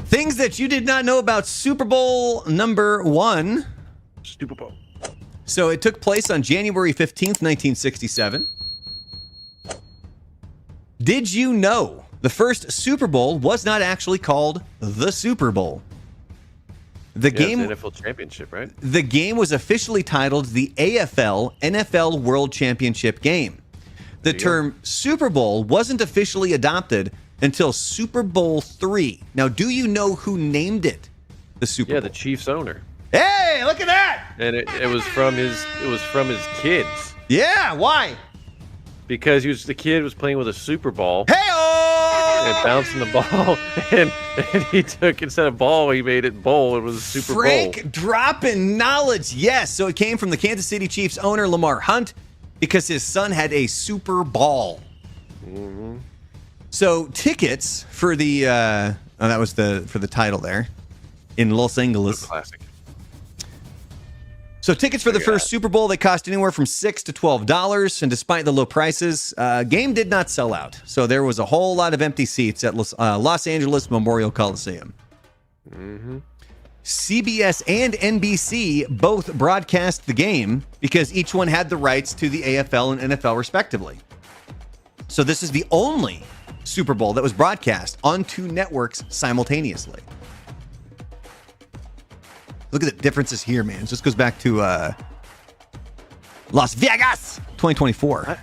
Things that you did not know about Super Bowl number 1. Super Bowl. So it took place on January 15th, 1967. Did you know the first Super Bowl was not actually called the Super Bowl? The game, it's the NFL Championship, right? The game was officially titled the AFL-NFL World Championship Game. The term Super Bowl wasn't officially adopted until Super Bowl III. Now, do you know who named it the Super Bowl? Yeah, the Chiefs owner. Hey, look at that! And it was from his kids. Yeah, why? Because the kid was playing with a Super Ball. Hey-oh! And bouncing the ball, and he took, instead of ball, he made it bowl. It was a Super Bowl. Frank dropping knowledge. Yes, so it came from the Kansas City Chiefs owner Lamar Hunt because his son had a Super Ball. Mm-hmm. So tickets for the that was for the title there in Los Angeles. Classic. So tickets for the first Super Bowl, they cost anywhere from $6 to $12, and despite the low prices, game did not sell out. So there was a whole lot of empty seats at Los Angeles Memorial Coliseum. Mm-hmm. CBS and NBC both broadcast the game because each one had the rights to the AFL and NFL respectively. So this is the only Super Bowl that was broadcast on two networks simultaneously. Look at the differences here, man. This goes back to Las Vegas, 2024.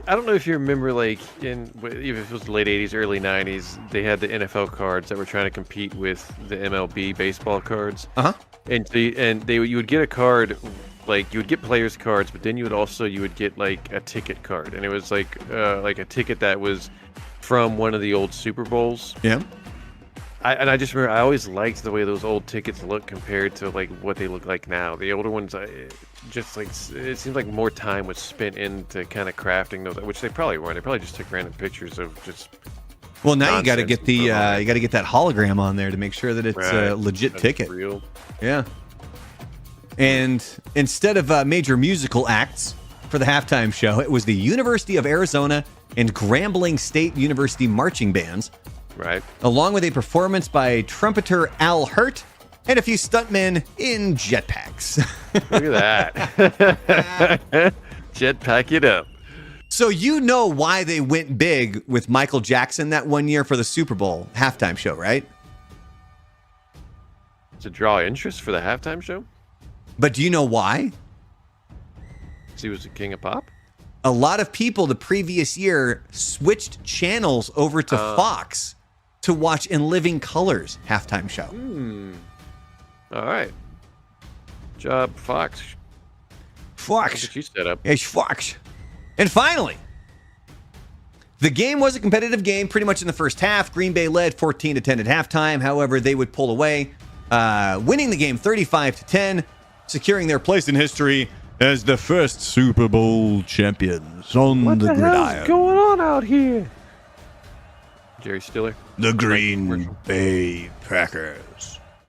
I don't know if you remember, like, even if it was the late 80s, early 90s, they had the NFL cards that were trying to compete with the MLB baseball cards. Uh-huh. And you would get a card, like, you would get players' cards, but then you would get, like, a ticket card. And it was, like a ticket that was from one of the old Super Bowls. Yeah. I just remember I always liked the way those old tickets look compared to like what they look like now. The older ones, just like it seems like more time was spent into kind of crafting those, which they probably weren't. They probably just took random pictures of just. Well, now you got to get you got to get that hologram on there to make sure that it's a legit ticket. Real. Yeah. And instead of major musical acts for the halftime show, it was the University of Arizona and Grambling State University marching bands. Right. Along with a performance by trumpeter Hirt and a few stuntmen in jetpacks. Look at that. Jetpack it up. So you know why they went big with Michael Jackson that one year for the Super Bowl halftime show, right? To draw interest for the halftime show? But do you know why? Because he was the king of pop? A lot of people the previous year switched channels over to Fox to watch In Living Color's halftime show. All right. Job, Fox. Fox. Look what you set up. It's Fox. And finally, the game was a competitive game pretty much in the first half. Green Bay led 14-10 at halftime. However, they would pull away, winning the game 35-10, securing their place in history as the first Super Bowl champions on the gridiron. What the hell's going on out here? Jerry Stiller. The Green Bay Packers.